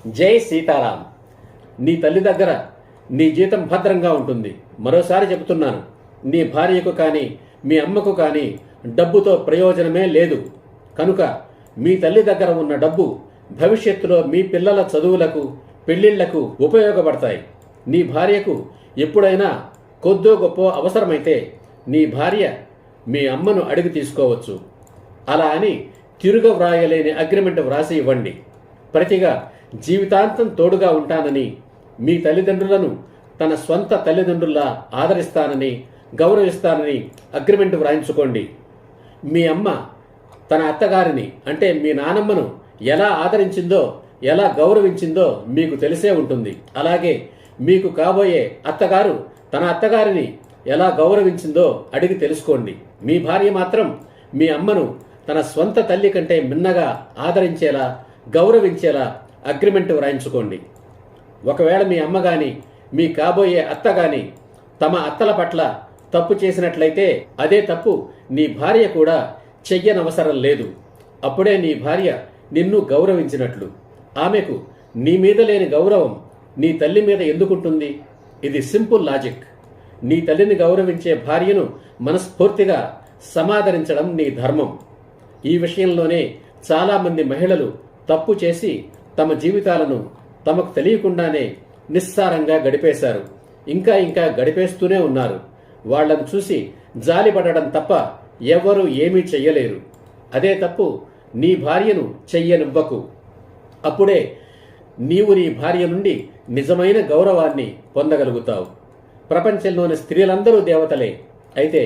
జై సీతారాం. నీ తల్లి దగ్గర నీ జీతం భద్రంగా ఉంటుంది. మరోసారి చెబుతున్నాను, నీ భార్యకు కానీ మీ అమ్మకు కానీ డబ్బుతో ప్రయోజనమే లేదు. కనుక మీ తల్లి దగ్గర ఉన్న డబ్బు భవిష్యత్తులో మీ పిల్లల చదువులకు, పెళ్లిళ్లకు ఉపయోగపడతాయి. నీ భార్యకు ఎప్పుడైనా కొద్దో గొప్ప అవసరమైతే నీ భార్య మీ అమ్మను అడిగి తీసుకోవచ్చు. అలా అని తిరుగ వ్రాయలేని అగ్రిమెంట్ వ్రాసి ఇవ్వండి. ప్రతిగా జీవితాంతం తోడుగా ఉంటానని, మీ తల్లిదండ్రులను తన స్వంత తల్లిదండ్రుల్లా ఆదరిస్తానని, గౌరవిస్తానని అగ్రిమెంట్ వ్రాయించుకోండి. మీ అమ్మ తన అత్తగారిని అంటే మీ నానమ్మను ఎలా ఆదరించిందో, ఎలా గౌరవించిందో మీకు తెలిసే ఉంటుంది. అలాగే మీకు కాబోయే అత్తగారు తన అత్తగారిని ఎలా గౌరవించిందో అడిగి తెలుసుకోండి. మీ భార్య మాత్రం మీ అమ్మను తన స్వంత తల్లి కంటే మిన్నగా ఆదరించేలా, గౌరవించేలా అగ్రిమెంట్ వ్రాయించుకోండి. ఒకవేళ మీ అమ్మ గాని, మీ కాబోయే అత్త గాని తమ అత్తల పట్ల తప్పు చేసినట్లయితే అదే తప్పు నీ భార్య కూడా చెయ్యనవసరం లేదు. అప్పుడే నీ భార్య నిన్ను గౌరవించినట్లు. ఆమెకు నీ మీద లేని గౌరవం నీ తల్లి మీద ఎందుకుంటుంది? ఇది సింపుల్ లాజిక్. నీ తల్లిని గౌరవించే భార్యను మనస్ఫూర్తిగా సమాదరించడం నీ ధర్మం. ఈ విషయంలోనే చాలామంది మహిళలు తప్పు చేసి తమ జీవితాలను తమకు తెలియకుండానే నిస్సారంగా గడిపేశారు. ఇంకా గడిపేస్తూనే ఉన్నారు. వాళ్లను చూసి జాలిపడడం తప్ప ఎవరూ ఏమీ చెయ్యలేరు. అదే తప్పు నీ భార్యను చెయ్యనివ్వకు. అప్పుడే నీవు నీ భార్య నుండి నిజమైన గౌరవాన్ని పొందగలుగుతావు. ప్రపంచంలోని స్త్రీలందరూ దేవతలే. అయితే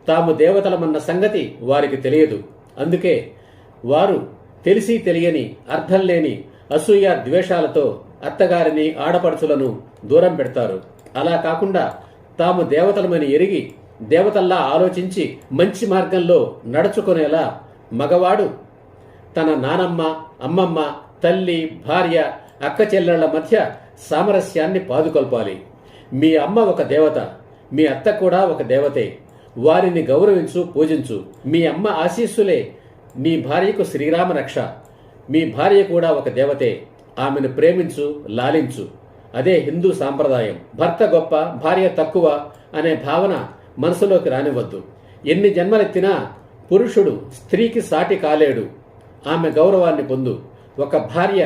తాము దేవతలమన్న సంగతి వారికి తెలియదు. అందుకే వారు తెలిసి తెలియని, అర్థం లేని అసూయ ద్వేషాలతో అత్తగారిని, ఆడపడుచులను దూరం పెడతారు. అలా కాకుండా తాము దేవతలమని ఎరిగి, దేవతల్లా ఆలోచించి మంచి మార్గంలో నడుచుకునేలా మగవాడు తన నానమ్మ, అమ్మమ్మ, తల్లి, భార్య, అక్క చెల్లెళ్ల మధ్య సామరస్యాన్ని పాదుకొల్పాలి. మీ అమ్మ ఒక దేవత, మీ అత్త కూడా ఒక దేవతే. వారిని గౌరవించు, పూజించు. మీ అమ్మ ఆశీస్సులే నీ భార్యకు శ్రీరామ రక్ష. మీ భార్య కూడా ఒక దేవతే. ఆమెను ప్రేమించు, లాలించు. అదే హిందూ సాంప్రదాయం. భర్త గొప్ప, భార్య తక్కువ అనే భావన మనసులోకి రానివద్దు. ఎన్ని జన్మలెత్తినా పురుషుడు స్త్రీకి సాటి కాలేడు. ఆమె గౌరవాన్ని పొందు. ఒక భార్య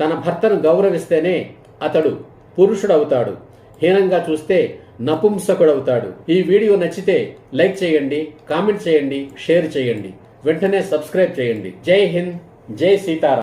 తన భర్తను గౌరవిస్తేనే అతడు పురుషుడవుతాడు. హీనంగా చూస్తే నపుంసకుడవుతాడు. ఈ వీడియో నచ్చితే లైక్ చేయండి, కామెంట్ చేయండి, షేర్ చేయండి. వెంటనే సబ్స్క్రైబ్ చేయండి. జై హింద్, జై సీతారాం.